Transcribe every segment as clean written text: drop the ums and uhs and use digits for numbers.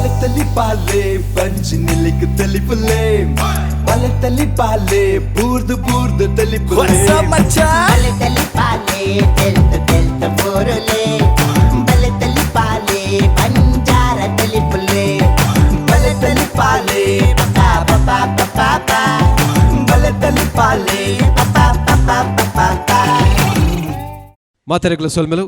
ಬಲತಲಿ ಬಾಲೆ ಪಂಚಿನಿಲಿಕ್ ತಲಿಪುಲೆ ಬಲತಲಿ ಬಾಲೆ ಬೂರ್ದು ಬೂರ್ದು ತಲಿಪುಲೆ ಬಲತಲಿ ಬಾಲೆ ತೆಲ್ತ ಬೋರಲೆ ಬಲತಲಿ ಬಾಲೆ ಬಂಜಾರ ತಲಿಪುಲೆ ಬಲತಲಿ ಬಾಲೆ ಪಪಾ ಪಪಾ ಪಪಾ ಬಲತಲಿ ಬಾಲೆ ಪಪಾ ಪಪಾ ಪಪಾ ಮಾತರೆಗಳ ಸೊಲ್ಮೆಲು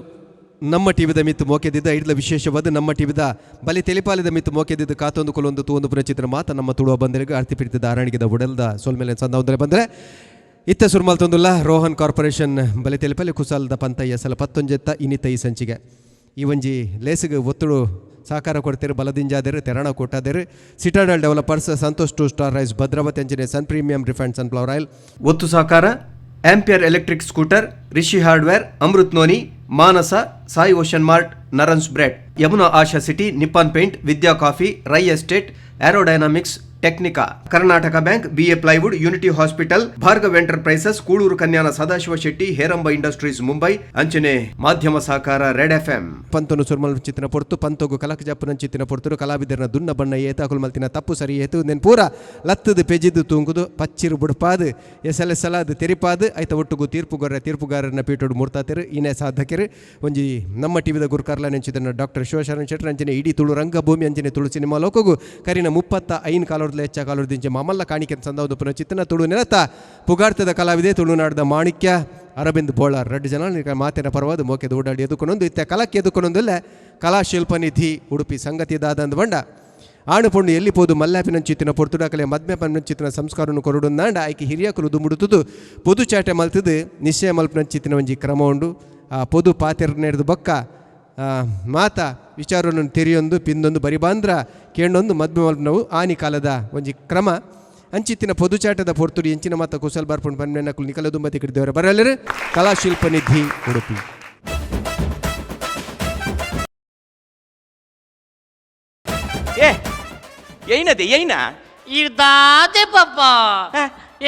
ನಮ್ಮ ಟಿವಿದ ಮಿತ್ತು ಮೋಕೆದಿದ್ದ ಐಡ್ಲ ವಿಶೇಷವಾದ ನಮ್ಮ ಟಿವಿದ ಬಲಿ ತೆಲಿಪಾಲಿದ ಮಿತ್ತು ಮೋಕೆದಿದ್ದ ಕಾತೊಂದು ಕೊಲೊಂದು ತೂಂದು ಪುರಚಿತ್ರ ಮಾತ ನಮ್ಮ ತುಳುವ ಬಂದರಿಗೆ ಆರ್ತಿ ಪಿಡಿತದ ಆರಣಿಗೆದ ಉಡಲ್ದ ಸೊಲ್ಮೆಲೆ ಸಂದೌಂದರೆ ಬಂದರೆ ಇತ್ತ ಸುರ್ಮಲ್ ತೊಂದುಲ್ಲ ರೋಹನ್ ಕಾರ್ಪೊರೇಷನ್ ಬಲಿ ತೆಲಿಪಲಿ ಕುಸಾಲದ ಪಂತಯ್ಯ ಸಲ 11 ಇನ್ನಿತ್ತ ಈ ಸಂಚಿಗೆ ಈ ಒಂಜಿ ಲೇಸಿಗೆ ಒತ್ತುಡು ಸಹಕಾರ ಕೊಡ್ತೀರಿ ಬಲದಿಂಜಾದಿರು ತೆರಣ ಕೊಟ್ಟಾದಿರು Citadel developers Santosh 2 star rice Bhadravathi engineer sun premium refined sunflower oil ಒತ್ತು ಸಹಕಾರ Ampere electric scooter Rishi hardware Amrit noni Manasa Sai ocean mart ನರನ್ಸ್ bread Yamuna Asha city Nippon paint Vidya coffee Rai estate aerodynamics Technica Karnataka bank B A plywood unity hospital Bhargav enterprises Kuloor Kanyana Sadashiva Shetty Heramba industries Mumbai ಅಂಚನೆ ಮಾಧ್ಯಮ ಸಹಕಾರ red FM ಪಂತನು ಸುರ್ಮಲ್ ಚಿತ್ತಿನ ಪೊರ್ತು ಪಂತೋಗು ಕಲಕ ಜಪ್ಪನ ಚಿತ್ತಿನ ಪೊರ್ತರು ಕಲಾವಿದರನ ದುನ್ನ ಬಣ್ಣ ಏತಾಕುಲ್ ಮಲ್ತಿನ ತಪ್ಪು ಸರಿ ಏತು ನೆನ್ ಪೂರ ಲತ್ತದು ಪೆಜಿದು ತೂಂಗುದು ಪಚ್ಚಿರು ಬುಡ್ಪಾದು ಎಸಲೆಸಲಾದು ತೆರಿಪಾದು ಐತ ಒಟ್ಟುಗು ತೀರ್ಪುಗಾರನ ಪೀಟೋಡು ಮುರ್ತಾತಿರು ಇನೇ ಸಾಧಕರು ಒಂಜಿ ನಮ್ಮ ಟಿವಿದ ಗುರುಕಾರ್ಲ ನೆಂಚಿದನ ಡಾಕ್ಟರ್ ಶಿವಶರಣ್ ಶೆಟ್ಟರ್ ಅಂಜನೆ ಇಡೀ ತುಳು ರಂಗಭೂಮಿ ಅಂಜನೆ ತುಳು ಸಿನಿಮಾ ಲೋಕಗು ಕರಿನ 35 ಕಾಲೋರ್ದ ಹೆಚ್ಚ ಕಾಲೋರ್ದಿಂಚೆ ಮಮಲ್ಲ ಕಾಣಿಕೆ ಸಂದೌದು ಪುನಃ ಚಿತ್ತನ ತುಳು ನೆನತ ಪುಗಾರ್ತದ ಕಲಾವಿದೆ ತುಳುನಾಡದ ಮಾಣಿಕ್ಯ ಅರವಿಂದ್ ಬೋಳಾರ್ ರೆಡ್ಡಿ ಜನ ಮಾತಿನ ಪರವಾದ ಮೋಕೆದು ಓಡಾಡಿ ಎದುಕೊಂಡೊಂದು ಇತ್ತ ಕಲಕ್ಕೆ ಎದುಕೊಂಡೊಂದಲ್ಲ ಕಲಾಶಿಲ್ಪ ನಿಧಿ ಉಡುಪಿ ಸಂಗತಿದಾದಂದು ಬಂಡ ಆಣು ಪೊಂಡು ಎಲ್ಲಿ ಪೋದು ಮಲ್ಲಾಪಿನ ಚಿತ್ತಿನ ಪೊರ್ತುಡಾಕಲೆ ಮದ್ಮೆಪನ ಚಿತ್ತಿನ ಸಂಸ್ಕಾರನು ಕೊರಡುಂದಾಂಡ ಆಯ್ಕೆ ಹಿರಿಯಕರು ದುಂಬುಡುತ್ತದು ಪೊದು ಚಾಟೆ ಮಲ್ತದು ನಿಶ್ಚಯ ಮಲ್ಪನ ಚಿತ್ತಿನ ಒಂಜಿ ಕ್ರಮ ಉಂಡು ಆ ಪೊದು ಪಾತೆರ್ ನೆರೆದು ಬೊಕ್ಕ ಮಾತ ವಿಚಾರವನ್ನು ತೆರೆಯೊಂದು ಪಿಂದೊಂದು ಬರಿ ಬಾಂದ್ರ ಕೇಳೊಂದು ಮದ್ಮೆ ಮಲ್ಪನವು ಆನಿ ಕಾಲದ ಒಂಜಿ ಕ್ರಮ ಅಂಚಿತ್ತಿನ ಪೊದುಚಾಟದ ಪೊರ್ತುಡಿ ಎಂಚಿನ ಮಾತ ಕುಸಲ್ ಬಾರ್ಪುಂಡು ಪನ್ನೆನಕಲು ನಿಕಲ ದುಂಬತಿ ಕಿಡಿದವರ ಬರಲ್ಲರು ಕಲಾಶಿಲ್ಪ ನಿಧಿ ಉಡುಪಿ ಏನ ಇರ್ದಾದೆ ಪಪ್ಪ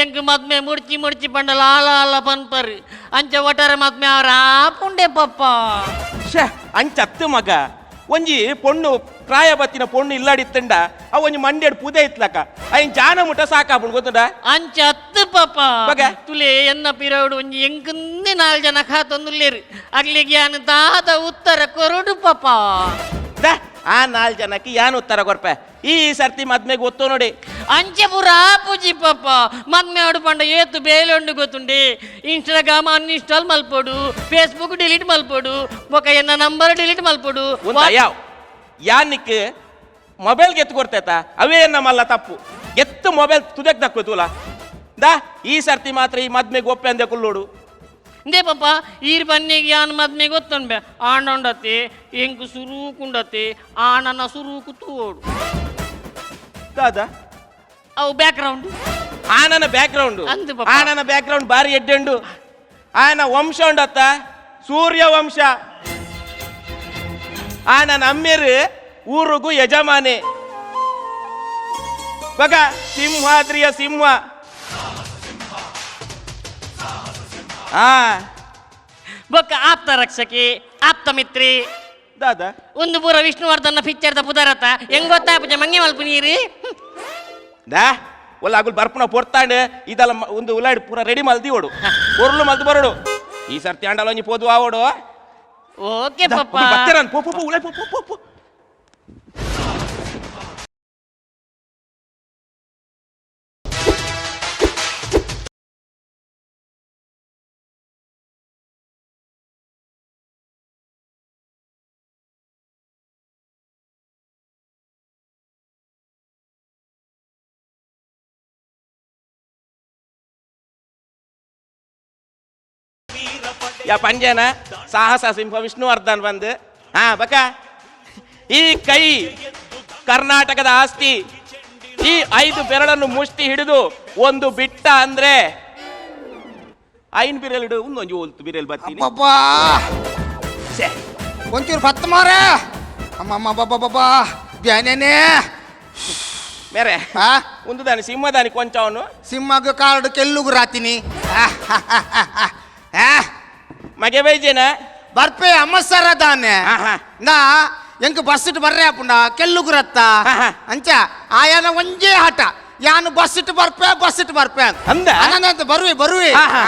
ಎಂಕ್ ಮದ್ಮೆ ಮುಡ್ಚಿ ಪಂಡಲ ಆಲ ಪನ್ಪರ್ ಅಂಚ ಒಟ್ಟಾರ ಮದ್ಮೆ ಅವರ ಆಪುಂಡೆ ಪಪ್ಪ ಅಂಚತ್ತು ಮಗ ಒಂಜಿ ಪೊಣ್ಣು ಪ್ರಾಯ ಬತ್ತಿನ ಪೊಣ್ಣು ಇಲ್ಲಾಡಿತ್ತಂಡ ಅವ ಒಂಜಿ ಮಂಡ್ಯಡ್ ಪುದೆ ಇತ್ಲಕ ಅಯ್ಯ ಜಾನ ಮುಟ್ಟ ಸಾಕಾಪುಂಡು ಗೊತ್ತುಂಡ ಅಂಚ ಅತ್ತು ಪಪ್ಪ ತುಲೆ ಎನ್ನ ಪಿರೋಡು ಒಂಜಿ ಎಂಕಂದೆ 4 ಜನ ಖಾತೊಂದುಲ್ಲೇರು ಅಗ್ಲಿಗೆ ಯಾನು ದಾದ ಉತ್ತರ ಕೊರಡು ಪಪ್ಪ ಆ 4 ಜನಕ್ಕೆ ಯಾನು ಉತ್ತರ ಕೊರ್ಪೆ ಈ ಸರ್ತಿ ಮದ್ಮೆಗೆ ಗೊತ್ತು ನೋಡಿ ಅಂಚೆ ಪುರ ಪೂಜಿ ಪಪ್ಪ ಮದ್ಮೆ ಆಡು ಪಂಡ ಏತು ಬೇಲೊಂಡು ಗೊತ್ತುಂಡೆ ಇನ್ಸ್ಟಾಗ್ರಾಮ್ ಅನ್ಇನ್ಸ್ಟಾಲ್ ಮಲ್ಪೋಡು ಫೇಸ್ಬುಕ್ ಡಿಲೀಟ್ ಮಲ್ಪೋಡು ಬೊಕ ಎನ್ನ ನಂಬರ್ ಡಿಲೀಟ್ ಮಲ್ಪೋಡು ಯಾನಿಕ್ ಮೊಬೈಲ್ಗೆ ಎತ್ತು ಕೊಡ್ತೈತ ಅವೇ ನಮ್ಮಲ್ಲ ತಪ್ಪು ಎತ್ತು ಮೊಬೈಲ್ ತುದಕ್ ತಕ್ಕೋತುಲ ಈ ಸರ್ತಿ ಮಾತ್ರ ಈ ಮದ್ಮೆಗೆ ಒಪ್ಪೆ ಅಂದೆ ಕುಲ್ಲೋಡು ಇಂದೇ ಪಪ್ಪ ಈರ್ ಬನ್ನಿಗೆ ಯಾನ್ ಮದ್ಮೆಗೆ ಗೊತ್ತುಂಡೆ ಆಂಡೊಂಡತೆ ಎಂಕು ಸುರೂಕುಂಡತೆ ಆನನ ಸುರೂಕು ತೂಡು ದಾದಾ ಅವು ಬ್ಯಾಕ್ಗ್ರೌಂಡ್ ಆನನ ಬ್ಯಾಕ್ಗ್ರೌಂಡ್ ಬಾರಿ ಎಡ್ಡೆಂಡು ಆನ ವಂಶ ಉಂಡತ್ತ ಸೂರ್ಯ ವಂಶ ಆನನ ಅಮ್ಮೇರು ಊರಿಗೂ ಯಜಮಾನೆ ಬಗ ಸಿಂಹಾದ್ರಿಯ ಸಿಂಹ ಬೊಕ್ಕ ಆಪ್ತ ರಕ್ಷಕಿ ಆಪ್ತ ಮಿತ್ರಿ ದಾದಾ ಒಂದು ಪೂರ ವಿಷ್ಣುವರ್ಧನ ಪಿಕ್ಚರ್ದ ಪುದರತ ಹೆಂಗ್ ಗೊತ್ತಾ ಪೂಜೆ ಮಂಗೆ ಮಲ್ಪ ನೀರಿ ಒಲ್ಲ ಅಗುಲ್ ಬರ್ಪುನ ಪೊರ್ತಾಂಡ್ ಇದೆಲ್ಲ ಒಂದು ಉಲಾಡಿ ಪೂರ ರೆಡಿ ಮಲ್ದಿ ಓಡು ಒರ್ಲು ಮಲ್ದು ಬರೋಡು ಈ ಸರ್ತಿ ಆಂಡಲ ಒಂಜಿ ಪೋದು ಆವೋಡು ಓಕೆ ಪಪ್ಪ ಬತ್ತೇರನ್ ಪೋ ಉಲಾಡಿ ಪೋ ಯಾ ಪಂಜನ ಸಾಹಸ ಸಿಂಹ ವಿಷ್ಣುವರ್ಧನ್ ಬಂದು ಬಕ ಈ ಕೈ ಕರ್ನಾಟಕದ ಆಸ್ತಿ ಈ 5 ಬೆರಳನ್ನು ಮುಷ್ಟಿ ಹಿಡಿದು ಒಂದು ಬಿಟ್ಟ ಅಂದ್ರೆ 5 ಬಿರಲ್ ಹಿಡಿದು ಒಂದೊಂದು ಹೋಲ್ತು ಬಿರಲ್ ಬರ್ತೀನಿ ಒಂಚೂರು ಭತ್ತ ಮಾರ ಅಮ್ಮ ಬಾಬಾ ಧ್ಯಾನೇ ಮೇರೆ ಒಂದು ದಾನಿ ಸಿಂಹದಾನಿ ಕೊಂಚ ಅವನು ಸಿಂಹಗ ಕಾರ್ಡ್ ಕೆಲ್ಲುಗು ರಾತಿನಿ ಮಗೆ ಬೈಜೇನ ಬರ್ಪೆ ಅಮ್ಮ ಸರ ದಾನೆ ನಾ ಎಂಕ್ ಬಸ್ ಇಟ್ಟು ಬರ್ರೆ ಅಪ್ಪುಂಡ ಕೆಲ್ಲುಗುರತ್ತ ಆಹಾ. ಅಂಚ ಆಯನ ಒಂಜೇ ಹಠ ಯಾನು ಬಸ್ ಇಟ್ಟು ಬರ್ಪೆ ಅಂದ? ಅಂತ ಬರುವೆ ಆಹಾ.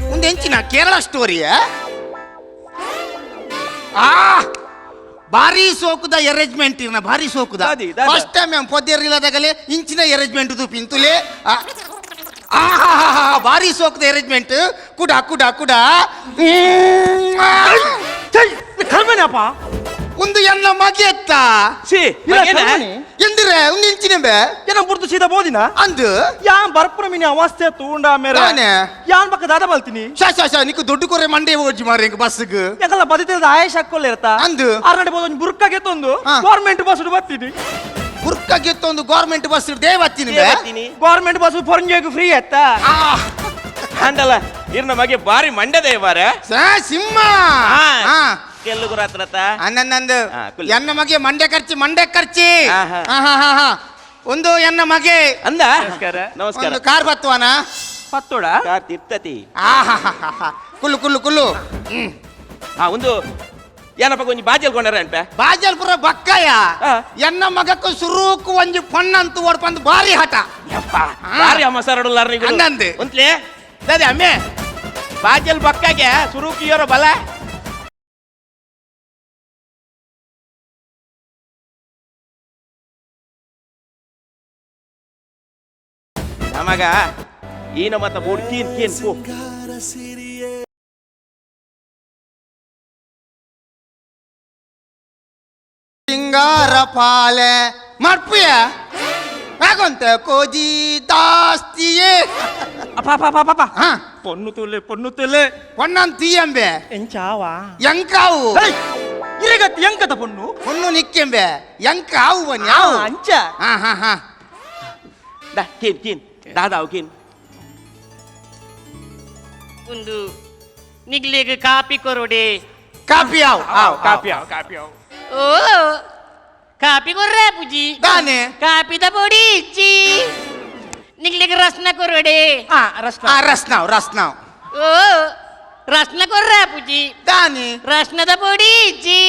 ಒಂದು ಹೆಂಚಿನ ಕೇರಳ ಸ್ಟೋರಿ ಭಾರಿ ಸೋಕುದ ಅರೇಂಜ್ಮೆಂಟ್ ಇರ್ನ ಭಾರಿ ಸೋಕುದ ದಾದಿ, ದಾದ. ಫಸ್ಟ್ ಟೈಮ್ మేము పొద్దురిలాదగలే ఇంచిన అరేంజ్మెంట్ చూపింతులే ಭಾರಿ ಸೋಕುದ ಅರೇಂಜ್ಮೆಂಟ್ ಕುಡ ಕರ್ಮನಪ್ಪ ಒಂದು ಎನ್ನ ಮಗೆ ಎತ್ತ ಸಿ ಎಂದಿರೆ ಒಂದು ಇಂಚಿನೆಂಬೆ ಏನ ಬುರ್ದು ಸೀದಾ ಬೋದಿನ ಅಂದು ಯಾನ್ ಬರ್ಪುರ ಮಿನಿ ಅವಸ್ಥೆ ತೂಂಡ ಮೇರೆ ತಾನೆ. ಯಾನ್ ಬಕ್ಕ ದಾದ ಬಲ್ತೀನಿ ಶಾ ನೀಕು ದೊಡ್ಡ ಕೊರೆ ಮಂಡೆ ಹೋಗಿ ಮಾರಿ ಬಸ್ಗೆ ಯಾಕಲ್ಲ ಬದಿತಿಲ್ದ ಆಯೇಷ್ ಹಾಕೊಲ್ಲ ಇರ್ತಾ ಅಂದು. ಆರ್ನಡೆ ಬೋದು ಒಂದು ಬುರ್ಕಾಗೆ ತಂದು ಹಾ. ಗೌರ್ಮೆಂಟ್ ಬಸ್ ಬರ್ತೀನಿ ಬುರ್ಕಾಗೆ ಒಂದು ಗೌರ್ಮೆಂಟ್ ಬಸ್ ದೇವತ್ತಿನ ಗೌರ್ಮೆಂಟ್ ಬಸ್ ಫೊರಂಜೆಗೂ ಫ್ರೀ ಎತ್ತ ಅಂದಲ್ಲ ಇರ್ನ ಮಗೆ ಬಾರಿ ಮಂಡ್ಯದ ಇವಾರ ಸಿಂಹ ಕೆಲ್ಲುಗುರ ಹತ್ರತ ಅನ್ನಂದು ಹಾ, ಕುಲ್. ಎನ್ನ ಮಗೆ ಮಂಡೆ ಖರ್ಚಿ ಆಹಾ. ಒಂದು ಎನ್ನ ಮಗೆ ಅಂದ ನಮಸ್ಕಾರ. ನಮಸ್ಕಾರ ಒಂದು ಕಾರ್ ಬತ್ತವನ ಪತ್ತೋಡ ಕಾರ್ ತಿರ್ತತಿ ಕುಲ್ಲು ಹಾ ಒಂದು ಏನಪ್ಪ ಕೊಂಚ ಬಾಜಲ್ ಕೊಂಡರ ಅನ್ಪ ಬಾಜಲ್ಪುರ ಬಕ್ಕಯ್ಯ ಹಾ. ಎನ್ನ ಮಗಕ್ಕೂ ಸುರುಕು ಒಂಜಿ ಪಣ್ಣಂತೂ ಓಡ್ಪಂದು ಭಾರಿ ಹಠ ಯಪ್ಪ ಬಾರಿ ಅಮ್ಮ ಸರಡುಲ್ಲಾರ ನೀವು ಅಂದಂದೆ. ಒಂತ್ಲೆ ದಾದೆ ಅಮ್ಮೆ ಬಾಜಲ್ ಬಕ್ಕಾಗೆ ಸುರುಕಿಯೋರ ಬಲ ನಮಗ ಈನ ಮತ್ತ ಬೋಡ್ ಕೀನ್ ಪೋ ಸಿಂಗಾರ ಪಾಲೆ ಮರ್ಪುಯ ಯಾಕೊಂತ ಕೋಜಿ ದಾಸ್ತಿಯೇ ಅಪ್ಪ ಹಾ ಪೊನ್ನು ತುಲೆ ಪೊಣ್ಣಂತೀಯಂಬೆ ಎಂಚಾವಾ ಎಂಕಾವು ಇರಗತ್ತಿ ಎಂಕತ ಪೊನ್ನು ಪೊಣ್ಣು ನಿಕ್ಕೆಂಬೆ ಎಂಕಾವು ಬನ್ನಿ ಯಾವ ಅಂಚ ಹಾ ದಾ ಕೀನ್ ದಾದಾವ್ ಕೀನ್ ಒಂದು ನಿಗ್ಲಿಗೆ ಕಾಪಿ ಕೊರೋಡೆ ಕಾಪಿ ಯಾವ ಕಾಪಿ ಓ ಕಾಪಿ ಕೊರ್ರೆ ಪೂಜಿ ದಾನೆ ಕಾಪಿದ ಪೊಡಿ ಇಚ್ಚಿ ನಿಗ್ಲಿಗೆ ರಸ್ನ ಕೊರೋಡೆ ರಸ್ನಾವ್ ಓ ರಸ್ನ ಕೊರ್ರೆ ಪೂಜಿ ದಾನೆ ರಸ್ನದ ಪೊಡಿ ಇಚ್ಚಿ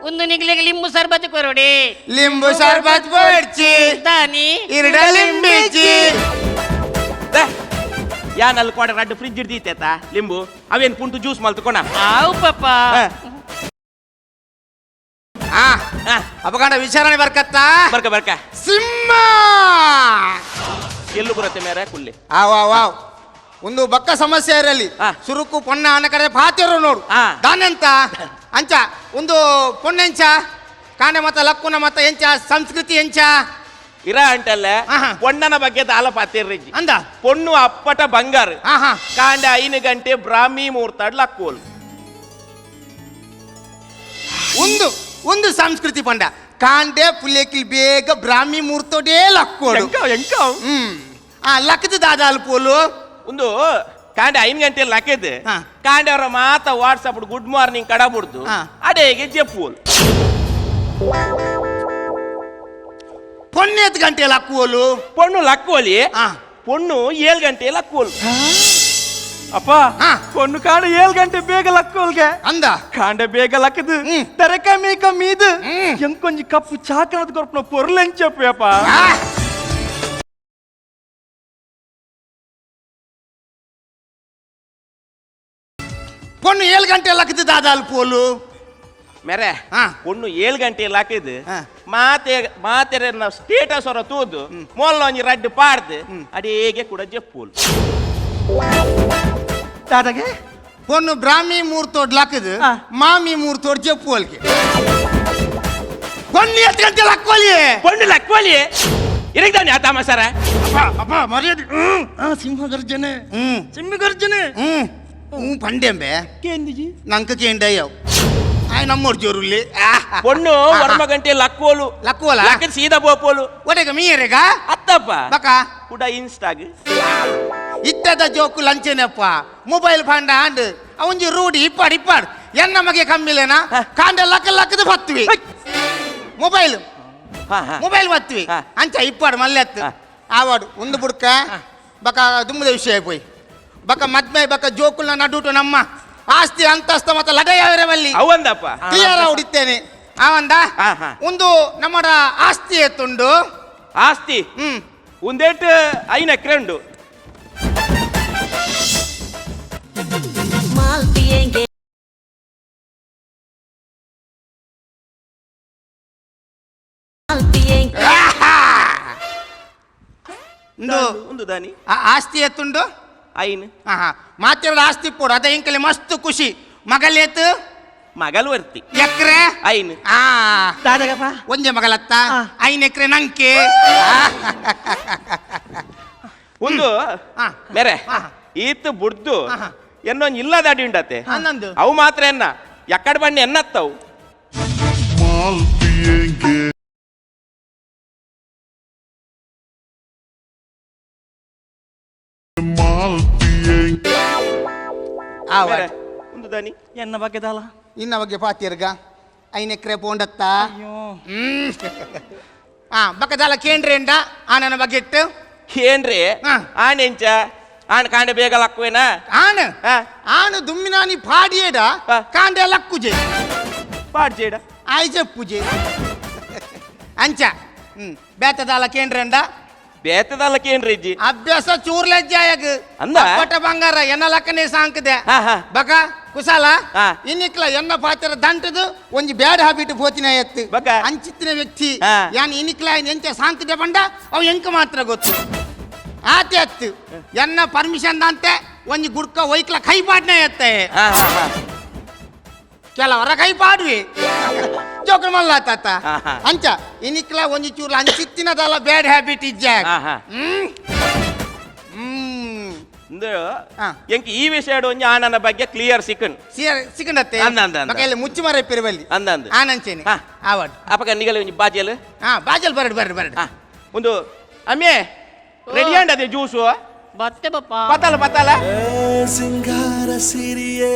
ಒಂದು ನಿಗ್ಲಿಗೆ ಲಿಂಬು ಸರ್ಬತ್ ಕೊರೋಡೆ ಲಿಂಬು ಶರ್ಬತ್ ಬಡ್ಚಿ ದಾನಿ ಇರಡ ಲಿಂಬಿಚಿ ಯಾನ್ ಅಲ್ಲಿ ಕೊಡ ರಡ್ಡು ಫ್ರಿಜ್ ಹಿಡ್ದೀತ ಲಿಂಬು ಅವೇನ್ ಪುಂಟು ಜ್ಯೂಸ್ ಮಲ್ತ್ಕೊಣ ಆವು ಪಾಪ ಅಪಗಂಡ ವಿಚಾರಣೆ ಬರ್ಕತ್ತ ಬರ್ಕ ಸಿಂಹ ಎಲ್ಲೂ ಬರುತ್ತೆ ಮೇರೆ ಕುಲ್ಲಿ ವಾವ್ ಒಂದು ಬಕ್ಕ ಸಮಸ್ಯೆ ಇರಲಿ ಆ. ಸುರುಕು ಪೊಣ್ಣ ಅನ್ನ ಕಡೆ ಪಾತಿರು ನೋಡು ಆ. ದಾನೆಂತ ಅಂಚ ಒಂದು ಪೊಣ್ಣೆಂಚ ಕಾಂಡೆ ಮತ್ತ ಲಕ್ಕುನ ಮತ್ತ ಎಂಚ ಸಂಸ್ಕೃತಿ ಎಂಚ ಇರ ಅಂಟಲ್ಲ ಆಹಾ. ಪೊಣ್ಣನ ಬಗ್ಗೆ ದಾಲ ಪಾತಿರ್ರಿಜ್ಜಿ ಅಂದ ಪೊಣ್ಣು ಅಪ್ಪಟ ಬಂಗಾರ ಆಹಾ ಕಾಂಡ 5 ಗಂಟೆ ಬ್ರಾಹ್ಮಿ ಮುಹೂರ್ತ ಲಕ್ಕೋಲ್ ಒಂದು ಸಂಸ್ಕೃತಿ ಪಂಡ ಕಾಂಡೆ ಪುಲ್ಲೇಕಿಲ್ ಬೇಗ ಬ್ರಾಹ್ಮಿ ಮುಹೂರ್ತೋಡೇ ಲಕ್ಕೋಡು ಎಂಕಾವ್ ಲಕ್ಕದ ದಾದಾಲ್ ಪೋಲು ಒಂದು ಕಾಂಡ 5 ಗಂಟೆ ಲಕ್ಕದ ಹಾ. ಕಾಂಡೆ ಅವರ ಮಾತ ವಾಟ್ಸಪ್ ಗುಡ್ ಮಾರ್ನಿಂಗ್ ಕಡಬುಡ್ದು ಹಾ. ಅಡೇಗೆ ಜಪ್ಪುಲ್ ಪೊಣ್ಣೆತ್ ಗಂಟೆ ಲಕ್ಕುವಲು ಪೊಣ್ಣು ಲಕ್ಕೋಲಿ ಆ. ಪೊಣ್ಣು 7 ಗಂಟೆ ಲಕ್ಕೋಲ್ ಅಪ್ಪ ಹಾ. ಪೊನ್ನು ಕಾಂಡ 7 ಗಂಟೆ ಬೇಗ ಲಕ್ಕೋಲ್ಗೆ ಅಂದ ಕಾಂಡೆ ಬೇಗ ಲಕ್ಕದು ಹ್ಮ್. tere ಕಮ್ಮಿ ಇದು ಹ್ಮ್. ಎಂಕೊಂಜಿ ಕಪ್ಪು ಚಾಕನದ ಕೊರ್ಪನ ಪೊರ್ಲೆಂಚಪ್ಪಿ ಅಪ್ಪ ಆ. ಪೊಣ್ಣು 7 ಗಂಟೆ ಲಕ್ಕದ ದಾದಾಲ್ ಪೋಲು ಮೇರೆ ಹಾ. ಪೊಣ್ಣು 7 ಗಂಟೆ ಲಾಕಿದ್ ಹಾ. ಮಾತೆ ಸ್ಟೇಟಸ್ ಹೊರ ತೂದು ಮೊಲ್ಲ ಒಂಜಿ ರಡ್ಡು ಪಾಡ್ದು ಅಡೇಗೆ ಕೂಡ ಜಪ್ಪುಲ್ ದಾದಾಗೆ ಪೊಣ್ಣು ಬ್ರಾಹ್ಮಿ ಮೂರ್ತೋಡ್ ಲಕ್ಕದು ಆ. ಮಾಮಿ ಮೂರ್ತೋಡ್ ಜಪ್ಪುವಲ್ಗೆ ಪೊಣ್ಣು 7 ಗಂಟೆ ಲಕ್ಕೋಲಿ ಪೊಣ್ಣು ಲಕ್ಕೋಲಿ ಇರಗ್ದಾನೆ ಆ ತಾಮಸಾರ ಅಪ್ಪ ಮರ್ಯಾದೆ ಸಿಂಹ ಗರ್ಜನೆ ಹ್ಮ್ ಸಿಂಹ ಗರ್ಜನೆ ಪಂಡೆಂಬೆ ಕೇಂದಿಜಿ ನಂಕ ಕೇಂಡಯ್ಯವ್ ಆಯ್ ನಮ್ಮೋರ್ ಜೋರುಲ್ಲಿ ಪೊಣ್ಣು ವರ್ಮ ಗಂಟೆ ಲಕ್ಕೋಲು ಲಕ್ಕುವಲ ಲಕ್ಕದ ಸೀದಾ ಬೋಪೋಲು ಒಡೆಗ ಮೀಯರೆಗ ಅತ್ತಪ್ಪ ಬಕ ಕೂಡ ಇನ್ಸ್ಟಾಗ್ ಇಟ್ಟದ ಜೋಕು ಲಂಚೆನಪ್ಪ ಮೊಬೈಲ್ ಫಂಡ ಅಂಡ್ ಅವಂಜಿ ರೂಢಿ ಇಪ್ಪಾಡ್ ಎನ್ನ ಮಗೆ ಕಮ್ಮಿಲೇನಾ ಕಾಂಡ ಲಕ್ಕದ ಬತ್ವಿ ಮೊಬೈಲ್ ಹಾ, ಹಾ. ಮೊಬೈಲ್ ಬತ್ವಿ ಹಾ. ಅಂಚ ಇಪ್ಪಾಡು ಮಲ್ಲೆತ್ತು ಹಾ. ಆವಾಡು ಒಂದು ಬುಡ್ಕ ಬಕ ದುಮ್ಮದ ವಿಷಯ ಪೋಯ್ ಬಕ ಮದ್ಮೆ ಬಕ ಜೋಕುಲ್ನ ನಡುಟು ನಮ್ಮ ಆಸ್ತಿ ಅಂತಸ್ತ ಮತ್ತೆ ಲಡಯವರವಲ್ಲಿ ಅವಂದಪ್ಪ ಕ್ಲಿಯರ್ ಹೊಡಿತೇನೆ ಅವಂದ ಹಾ, ಹಾ. ಒಂದು ನಮ್ಮಡ ಆಸ್ತಿ ಎತ್ತುಂಡು ಆಸ್ತಿ ಒಂದೇಟು 5 ಎಕರೆ ಉಂಡು ಒಂದು ಒಂದು ದಾನಿ ಆಸ್ತಿ ಎತ್ತುಂಡು 5 ಮಾತಿರೋದು ಆಸ್ತಿ ಪೋಡು ಅದ ಇಂಕಲೆ ಮಸ್ತ್ ಖುಷಿ ಮಗಲೇತು ಮಗಲ್ ವರ್ತಿ ಎಕ್ರೆ 5 ದಾದಗಪ್ಪ ಒಂದೇ ಮಗಲತ್ತ 5 ಎಕರೆ ನಂಕೆ ಒಂದು ಹಾ. ಮೇರೆ ಹಾ. ಈತ್ ಬುಡ್ದು ಎನ್ನೊಂದು ಇಲ್ಲದಾಡಿ ಉಂಡತೆ ಹನ್ನೊಂದು ಅವು ಮಾತ್ರ ಎನ್ನ ಎಕ್ಕಡ ಬಣ್ಣಿ ಎನ್ನತ್ತವು ಆವಾಡ್ ಮೇರೆ, ಒಂದು ದಾನಿ ಎನ್ನ ಬಗ್ಗೆ ದಾಲ ಇನ್ನ ಬಗ್ಗೆ ಪಾತಿರ್ಗ 5 ಎಕರೆ ಪೋಂಡತ್ತ ಅಯ್ಯೋ ಬಕ್ಕದಾಲ ಕೇಂದ್ರೇಂಡ ಆನನ ಬಗ್ಗೆ ಇಟ್ಟು ಏನ್ರಿ ಹಾ. ಆನೆಂಚ ಆನ್ ಕಾಂಡೆ ಬೇಗ ಲಕ್ಕುವೇನಾ ಆನ ಹಾ. ಆನು ದುಮ್ಮಿನಾನಿ ಪಾಡಿಯೇಡ ಹಾ. ಕಾಂಡೆ ಲಕ್ಕುಜೆ ಪಾಡ್ಜೇಡ ಆಯ್ಜೆ ಪೂಜೆ ಅಂಚ ಬೇತದಾಲ ಕೇಂದ್ರೇಂಡ ಬೇತದಲ್ಲಕ್ಕೆ ಏನ್ರಿ ಇಜ್ಜಿ ಅಭ್ಯಾಸ ಚೂರ್ಲೆಜ್ಜಾಯಗ ಅಂದ? ಪಟ್ಟ ಬಂಗಾರ ಎನ್ನ ಲಕ್ಕನೆ ಸಾಂಕದೆ ಹಾ, ಹಾ. ಬಕ ಕುಸಾಲ ಹಾ. ಇನ್ನಿಕ್ಲ ಎನ್ನ ಪಾತ್ರ ದಂಟದು ಒಂಜಿ ಬ್ಯಾಡ್ ಹಾಬಿಟ್ ಪೋತಿನ ಎತ್ತು ಬಕ? ಅಂಚಿತ್ತಿನ ವ್ಯಕ್ತಿ ಹಾ. ಯಾನ್ ಇನ್ನಿಕ್ಲ ಎಂಚ ಸಾಂಕದೆ ಬಂಡ ಅವು ಎಂಕ ಮಾತ್ರ ಗೊತ್ತು ಆತೆ ಎತ್ತು ಎನ್ನ ಪರ್ಮಿಷನ್ ದಂತೆ ಒಂಜಿ ಗುಡ್ಕ ಒಯ್ಕ್ಲ ಕೈ ಪಾಡ್ನ ಎತ್ತೆ ಹಾ, ಹಾ, ಹಾ. ಕೆಲವರ ಕೈ ಪಾಡ್ವಿ ಜೋಕರ್ ಮಲ್ಲ ತಾತ ಹಾ, ಹಾ. ಅಂಚ ಇನ್ನಿಕ್ಲ ಒಂಜಿ ಚೂರ್ಲ ಅಂಚಿತ್ತಿನದಲ್ಲ ಬ್ಯಾಡ್ ಹ್ಯಾಬಿಟ್ ಇಜ್ಜ ಹಾ, ಹಾ. ಇಂದು ಹಾ. ಎಂಕ್ ಈ ವಿಷಯ ಒಂಜಿ ಆನನ ಬಗ್ಗೆ ಕ್ಲಿಯರ್ ಸಿಕ್ಕನ್ ಸಿಕ್ಕಂಡತ್ತೆ ಅಂದ, ಅಂದ, ಅಂದ. ಮಕ್ಕಳು ಮುಚ್ಚಿ ಮರ ಪಿರಬಲ್ಲಿ ಅಂದಂದು ಆನಂಚೇನೆ ಹಾ. ಆವಾಡ್ ಅಪಕ ನಿಗಲ ಒಂಜಿ ಬಾಜಿಯಲ್ ಬಾಜಲ್ ಬರಡ್ ಬರಡ್ ಬರಡ್ ಹಾ. ಒಂದು ಅಮ್ಮೆ ರೆಡಿ ಅಂಡದೆ ಜ್ಯೂಸು ಬತ್ತೆ ಬಪ್ಪ ಪತ್ತಲ ಪತ್ತಲ ಸಿಂಗಾರ ಸಿರಿಯೇ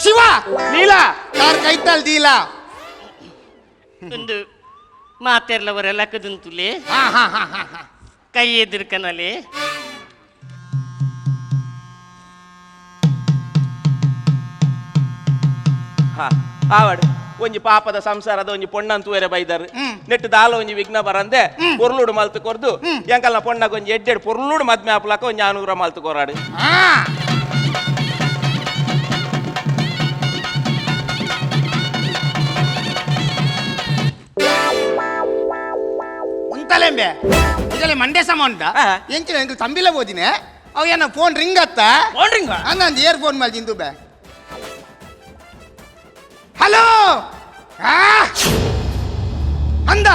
ಶಿವ ನೀಲ ಯಾರ್ ಕೈತಲ್ ದೀಲ ಒಂದು ಮಾತೆರ್ಲವರೆಲ್ಲ ಕದಂತುಲೆ ಹಾ ಹಾ ಹಾ ಹಾ ಹಾ ಕೈ ಎದುರ್ಕನಲೆ ಹಾ ಆವಡ್ ಒಂಜಿ ಪಾಪದ ಸಂಸಾರದ ಒಂಜಿ ಪೊಣ್ಣಂತ ತೂಯರೆ ಬೈದಾರು ನೆಟ್ಟು ದಾಲ ಒಂಜಿ ವಿಘ್ನ ಬರಂದೆ ಪೊರ್ಲುಡು ಮಲ್ತು ಕೊರ್ದು ಎಂಕಲ್ನ ಪೊಣ್ಣಗ ಒಂಜಿ ಎಡ್ಡೆಡ್ ಪೊರ್ಲುಡು ಮದ್ಮೆ ಆಪ್ಲಕ ಒಂಜಿ 400 ಮಲ್ತು ಕೊರಾಡು ಹಾ ಉಂಟಲೆಂಬೆ ಇದರಲ್ಲಿ ಮಂಡ್ಯ ಸಮ ಉಂಟ ಹಾ. ಎಂಚಿನ ಎಂಕ್ ತಂಬಿಲ ಬೋದಿನೆ ಅವ್ ಏನ ಫೋನ್ ರಿಂಗ್ ಅತ್ತ ಫೋನ್ ರಿಂಗ? ನಂದು ಇಯರ್ ಫೋನ್ ಮೇಲೆ ತಿಂದು ಬೇ ಹಲೋ ಅಂದ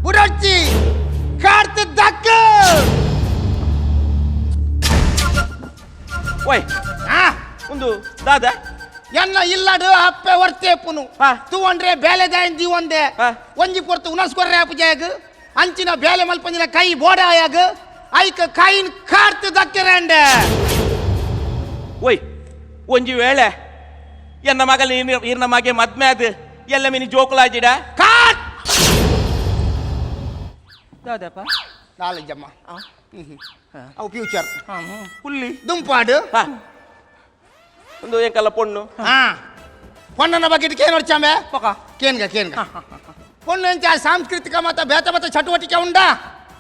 ಬುಡಚ್ಚಿ ಕಾರ್ತ ದಕ್ಕ ಓಯ್ ಒಂದು ದಾದ ಎನ್ನ ಇಲ್ಲಡು ಅಪ್ಪೆ ವರ್ತೆ ಪುನು ಹಾ. ತೂಂಡ್ರೆ ಬೇಲೆ ದಾಯಂದಿ ಒಂದೆ ಹಾ. ಒಂಜಿ ಪೊರ್ತು ಉನಸ್ಕೊರ್ರೆ ಅಪ್ಪಜಾಗ ಅಂಚಿನ ಬೇಲೆ ಮಲ್ಪಂಜಿನ ಕೈ ಬೋಡ ಆಯಾಗ ಐಕ ಕೈನ್ ಕಾರ್ತ ದಕ್ಕರಂಡೆ ಓಯ್ ಒಂಜಿ ವೇಳೆ ಎನ್ನ ಮಗಲ್ ಇರ್ನ ಮಗೆ ಮದ್ಮೆ ಅದು ಎಲ್ಲ ಮಿನಿ ಜೋಕುಲಾಜಿಡ ಕಾಟ್ ದಾದಪ್ಪ ನಾಲೆಜಮ್ಮ ಅವು ಫ್ಯೂಚರ್ ಹುಲ್ಲಿ ದುಂಪಾಡು ಹಾ ಒಂದು ಎಂಕಲ್ಲ ಪೊಣ್ಣು ಹಾ ಪೊಣ್ಣನ ಬಗ್ಗೆ ಕೇನ್ ಹೊಡ್ಚಾಂಬೆ ಪೊಕ ಕೇನ್ಗ ಕೇನ್ಗ ಪೊಣ್ಣು ಎಂಚ ಸಾಂಸ್ಕೃತಿಕ ಮತ್ತ ಬೇತ ಮತ್ತ ಚಟುವಟಿಕೆ ಉಂಡ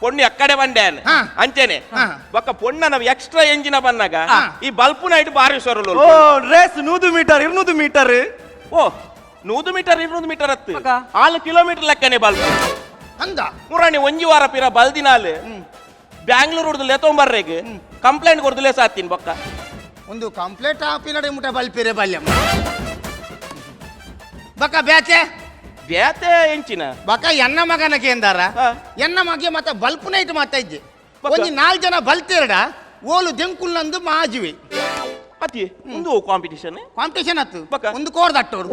ಪೊಣ್ಣು ಎಕ್ಕಡೆ ಬಂಡೆ ಹಾ. ಅಂಚೆನೆ ಹಾ. ಬೊಕ್ಕ ಪೊಣ್ಣನ ಎಕ್ಸ್ಟ್ರಾ ಎಂಜಿನ ಬನ್ನಾಗ ಹಾ. ಈ ಬಲ್ಪು ನೈಟ್ ಬಾರಿ ಸೊರಲು ಓ ರೇಸ್ 100 ಮೀಟರ್ 200 ಮೀಟರ್ ಓ 100 ಮೀಟರ್ 200 ಮೀಟರ್ ಹತ್ತು ಪಕ್ಕ. 6 ಕಿಲೋಮೀಟರ್ ಲೆಕ್ಕನೆ ಬಲ್ಪು ಅಂದ ಮುರಾಣಿ ಒಂಜಿ ವಾರ ಪಿರ ಬಲ್ದಿನಾಲ್ ಬ್ಯಾಂಗ್ಳೂರ್ ಹುಡ್ದು ಲೆತೊಂಬರ್ರೆಗ್ ಕಂಪ್ಲೇಂಟ್ ಕೊಡ್ದುಲೇ ಸಾತ್ತೀನಿ ಬೊಕ್ಕ ಒಂದು ಕಂಪ್ಲೇಂಟ್ ಆಪಿನಡೆ ಮುಟ ಬಲ್ಪಿರೆ ಬಾಲ್ಯಮ್ಮ ಬಕ ಬ್ಯಾಚೆ ಬ್ಯಾತೆ ಎಂಚಿನ ಬಕ ಎನ್ನ ಮಗನ ಕೇಂದಾರ ಹಾ. ಎನ್ನ ಮಗೆ ಮತ್ತೆ ಬಲ್ಪು ನೈಟ್ ಮಾತಾ ಇದ್ದೆ ಬಕ. ಒಂಜಿ 4 ಜನ ಬಲ್ತಿರಡ ಓಲು ದೆಂಕುಲ್ಲಂದು ಮಾಜುವೆ ಅತಿ ಒಂದು ಕಾಂಪಿಟಿಷನ್ ಕಾಂಪಿಟೇಷನ್ ಹತ್ತು ಬಕ. ಒಂದು ಕೋರ್ ದಟ್ಟೋರು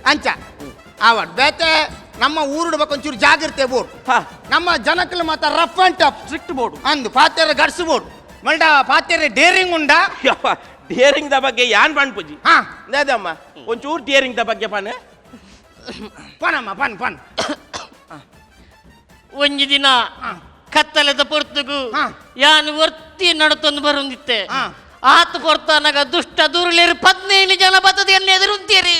ಅಂಚ ಆವಡ್ ಬೇತೆ ನಮ್ಮ ಊರುಡು ಬಗ್ಗೆ ಒಂಚೂರು ಜಾಗ್ರತೆ ಬೋರ್ಡ್ ಹಾ. ನಮ್ಮ ಜನಕ್ಕಲು ಮಾತ್ರ rough and tough strict board ಅಂದು ಪಾತ್ರೆ ಗಡ್ಸ್ ಬೋರ್ಡ್ ಮಲ್ಡ ಪಾತ್ರೆ ಡೇರಿಂಗ್ ಉಂಡ ಯಪ್ಪ ಡೇರಿಂಗ್ ದ ಬಗ್ಗೆ ಯಾನ್ ಪಣ್ ಪೂಜಿ ಹಾ ಅಮ್ಮ ಒಂಚೂರು ಡೇರಿಂಗ್ ದ ಬಗ್ಗೆ ಪಣ್ ಪನಮ್ಮ ಪನ್ ಒಂಜಿ ದಿನ ಹಾ. ಕತ್ತಲೆದ ಪೊರ್ತುಗು ಹಾ. ಯಾನ್ ಒರ್ತಿ ನಡತೊಂದು ಬರುಂದಿತ್ತೆ ಹಾ. ಆತ ಪೊರ್ತಾನಾಗ ದುಷ್ಟ ದುರುಳೇರು 15 ಜನ ಬತ್ತದೆಯನ್ನು ಎದುರುಂತೀರಿ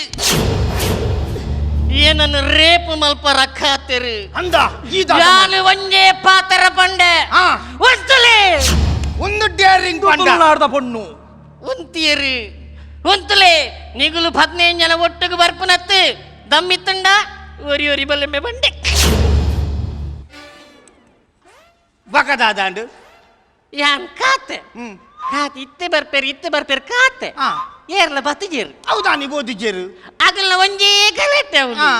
ಏನನ್ನು ರೇಪ್ ಮಲ್ಪರ ಖಾತೆರು ಅಂದ ಈ ಯಾನ್ ಒಂಜೇ ಪಾತರ ಪಂಡೆ ಹಾ. ಒಂತಲೇ ಒಂದು ಡೇರಿಂಗ್ ಪಂಡ ತುಳುನಾಡ್ದ ಪೊಣ್ಣು ಒಂತಿಯರು ಒಂತಲೇ ನಿಗುಲು 15 ಜನ ಒಟ್ಟಿಗೆ ಬರ್ಪನತ್ತು ದಮ್ಮಿತ್ತಂಡ ಒರಿ ಬಲ್ಲೆಂಬೆ ಬಂಡೆ ಬಕದಾದಂಡು ಯಾನ್ ಖಾತೆ ಹ್ಮ್ ಖಾತೆ ಇತ್ತೆ ಬರ್ಪೇರು ಖಾತೆ ಹಾ. ಏರ್ಲ ಬತ್ತಿಜೇರು ಹೌದಾ ನೀವು ಓದಿದ್ದೀರು ಆಗಲ್ಲ ಒಂಜೇ ಗಲಾಟೆ ಅವನು ಹಾ.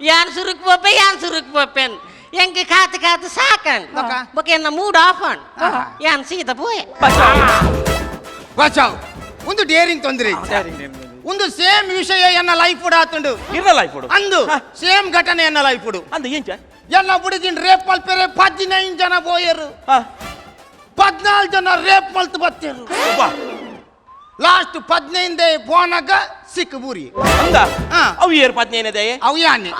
ಯಾನ್ ಸುರುಕ್ ಪೋಪೆನ್ ಎಂಗೆ ಖಾತೆ ಸಾಕನ್ ಬೊಕ? ಬೊಕ ಎನ್ನ ಮೂಡ್ ಆಫ್ ಅನ್ ಯಾನ್ ಸೀದ ಪೋಯೆ ಬಚಾವ್ ಒಂದು ಡೇರಿಂಗ್ ತೊಂದರೆ ಒಂದು ಸೇಮ್ ವಿಷಯ ಎನ್ನ ಲೈಫ್ ಆತುಂಡು ಇರಲ್ಲ ಇಪ್ಪಡು ಅಂದು ಸೇಮ್ ಘಟನೆ ಎನ್ನ ಲೈಫ್ ಅಂದ ಏಂಚ ಎಲ್ಲ ಬುಡಿದಿನ್ ರೇಪ್ ಮಲ್ಪೆರೆ 15 ಜನ ಬೋಯರು ಹಾ 14 ಜನ ರೇಪ್ ಮಲ್ತು ಬತ್ತೇರು ಒಬ್ಬ ಲಾಸ್ಟ್ 15 ಬೋನಾಗ ಸಿಕ್ಕ ಬೂರಿ ಅಂದ ಹಾ. ಅವು ಏರ್ 15 ಅವು ಯಾನೆ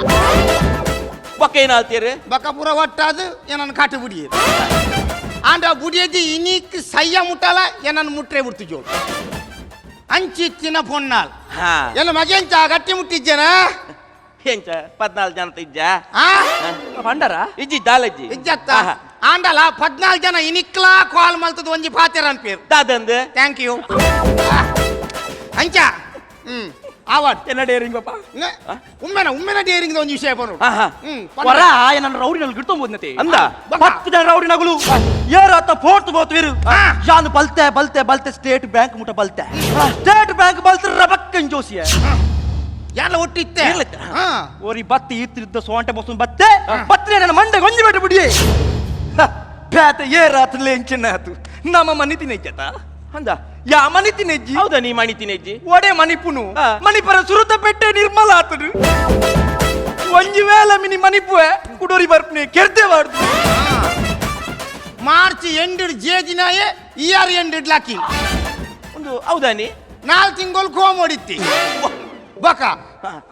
ಬಕ್ಕ ಏನಾಲ್ತೀರಿ ಬಕಪುರ ಒಟ್ಟಾದು ಏನನ್ನು ಕಾಟು ಬುಡಿಯರು ಆಂಡ ಬುಡಿಯದಿ ಇನಿಕ್ ಸಯ್ಯ ಮುಟ್ಟಲ್ಲ ಏನನ್ನು ಮುಟ್ರೆ ಬಿಡ್ತು ಜೋಡು ಅಂಚಿತ್ತಿನ ಪೊನ್ನಾಲ್ ಹಾ ಎಲ್ಲ ಮಗೆಂಚ ಗಟ್ಟಿ ಮುಟ್ಟಿದ್ದೇನ ಏಂಚ 14 ಜನ ಇಜ್ಜ ಆ ಪಂಡರ ಇಜ್ಜಿ ದಾಲಜ್ಜಿ ಇಜ್ಜತ್ತ ಆಂಡಲ 14 ಜನ ಇನಿಕ್ಲಾ ಕಾಲ್ ಮಲ್ತದ ಒಂಜಿ ಪಾತೆರ ಅನ್ಪೇರು ದಾದಂದು ಥ್ಯಾಂಕ್ ಯು ಅಂಚ ಆವಾಡ್ ಎನ್ನ ಡೇರಿಂಗ್ ಪಾಪ ಉಮ್ಮೆನ ಡೇರಿಂಗ್ ಒಂಜಿ ವಿಷಯ ಬರು ಆಹಾ. ವರ ನನ್ನ ರೌಡಿನಲ್ಲಿ ಗಿಡ್ತೊಂಬೋದ್ನತೆ ಅಂದ 10 ಜನ ರೌಡಿನಗಳು ಏರಾತ ಫೋರ್ತ್ ಬೋತ್ವಿರು ಯಾನು ಬಲ್ತೆ ಸ್ಟೇಟ್ ಬ್ಯಾಂಕ್ ಮುಟ ಬಲ್ತೆ ಸ್ಟೇಟ್ ಬ್ಯಾಂಕ್ ಬಲ್ತ ರಬಕ್ಕನ್ ಜೋಸಿಯ ಎಲ್ಲ ಒಟ್ಟಿತ್ತೆ ಇರ್ಲಿತ್ತ. ಹಾ ಓರಿ ಬತ್ತಿ ಇತ್ತಿದ್ದ ಸೋಂಟೆ ಬಸ್ಸು ಬತ್ತೆ ನನ್ನ ಮಂಡೆ ಗೊಂಜಿ ಬಿಟ್ಟು ಬಿಡಿ ಬ್ಯಾತ ಏರಾತ್ಲೆ ಎಂಚಿನ ಆತು ನಮ್ಮ ಮನಿ ತಿನ್ನೈಜತ ಅಂದ ಯಾ ಮನಿ ತಿನ್ನೈಜಿ ಹೌದಾ ನೀ ಮಣಿತೀನಿ ಅಜ್ಜಿ ಒಡೆ ಮಣಿಪುನು ಹಾ. ಮಣಿಪರ ಸುರುತ ಪೆಟ್ಟೆ ನಿರ್ಮಲ ಆತನು ಒಂಜಿ ವೇಳ ಮಿನಿ ಮಣಿಪುವೆ ಕುಡೋರಿ ಬರ್ಪನೆ ಕೆರ್ತೆ ಮಾಡ್ದು ಮಾರ್ಚ್ ಎಂಡ್ ಜೇದಿನಾಯೆ ಇಯರ್ ಎಂಡ್ ಲಾಕಿ ಒಂದು ಹೌದಾ ನೀ 4 ತಿಂಗಳು ಕೋಮೋಡಿತ್ತಿ ಬಕ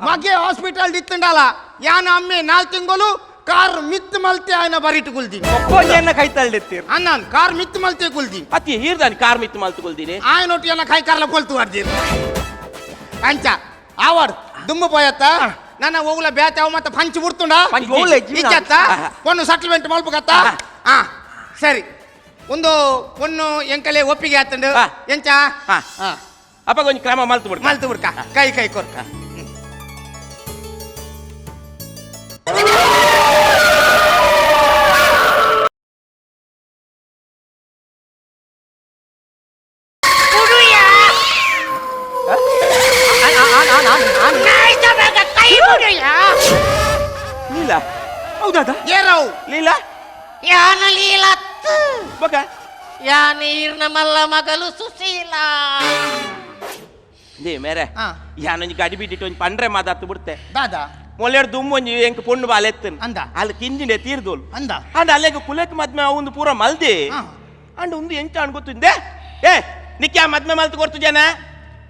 ಮಗೆ ಹಾಸ್ಪಿಟಲ್ ಇತ್ತಂಡಲ್ಲ ಯಾನ ಅಮ್ಮೆ 4 ತಿಂಗಳು ಕಾರ್ ಮಿತ್ ಮಲ್ತೆ ಆಯ್ನ ಬರಿಟ್ಟು ಕುಲ್ದಿ ಒಕ್ಕೊಂಜನ್ನ ಕೈ ತಳ್ಳಿತ್ತೀರ್ ಅನ್ನನ್ ಕಾರ್ ಮಿತ್ ಮಲ್ತೆ ಕುಲ್ದಿ ಅತಿ ಹೀರ್ದಾನಿ ಕಾರ್ ಮಿತ್ತು ಮಲ್ತುಕೊಳ್ತೀನಿ ಆಯ್ನೊಟ್ಟು ಎನ್ನ ಕೈ ಕಾರ್ಲ ಕೊಲ್ತು ಮಾಡ್ದಿರು ಅಂಚ ಆವಡ್ ದುಮ್ಮು ಪೋಯತ್ತ ನನ್ನ ಹೋಗ್ಲ ಬ್ಯಾತೆ ಅವ ಮತ್ತೆ ಪಂಚ್ ಬಿಡ್ತುಂಡ ಪಂಚ್ ಹೋಗ್ಲ ಇಜ್ಜಿ ಇಜ್ಜತ್ತ ಪೊನ್ನು ಸೆಟಲ್ಮೆಂಟ್ ಮಲ್ಪಗತ್ತ ಹಾ ಸರಿ ಒಂದು ಪೊನ್ನು ಎಂಕಲೆ ಒಪ್ಪಿಗೆ ಆತಂಡು ಹಾ. ಎಂಚ ಹಾ. ಹಾ ಅಪ್ಪ ಕೊಂಚ ಕ್ರಮ ಮಲ್ತು ಬಿಡ್ಕ ಮಲ್ತು ಬಿಡ್ಕ ಕೈ ಕೊರ್ಕ ಲೀಲಾ ಹೌದಾದ ಏರವು ಲೀಲಾ ಯಾನ ಲೀಲತ್ತು ಬಕ ಯಾನ ಈರ್ನ ಮಲ್ಲ ಮಗಲು ಸುಶೀಲ ದೇ ಮೇರೆ ಹಾ. ಯಾನೊಂಜಿ ಗಡಿ ಬಿಟ್ಟಿಟ್ಟು ಒಂಜಿ ಪಂಡ್ರೆ ಮಾತಾಡ್ತು ಬಿಡ್ತೆ ದಾದಾ ಮೊಲ್ಲೆಡ್ ದುಮ್ಮು ಒಂಜಿ ಎಂಕ್ ಪೊಣ್ಣು ಬಾಲೆತ್ತನ್ ಅಂದ. ಅಲ್ಲಿ ಕಿಂಜಿಂಡೆ ತೀರ್ದೋಲ್ ಅಂದ ಅಂಡ್ ಅಲ್ಲೆಗ್ ಕುಲಕ್ ಮದ್ಮೆ ಅವಂದು ಪೂರ ಮಲ್ದಿ ಹಾ. ಅಂಡ್ ಒಂದು ಎಂಚ ಅನ್ಗೊತ್ತಿಂದೆ ಏ ನಿಕ್ಯಾ ಮದ್ಮೆ ಮಲ್ತು ಕೊಡ್ತು ಜನ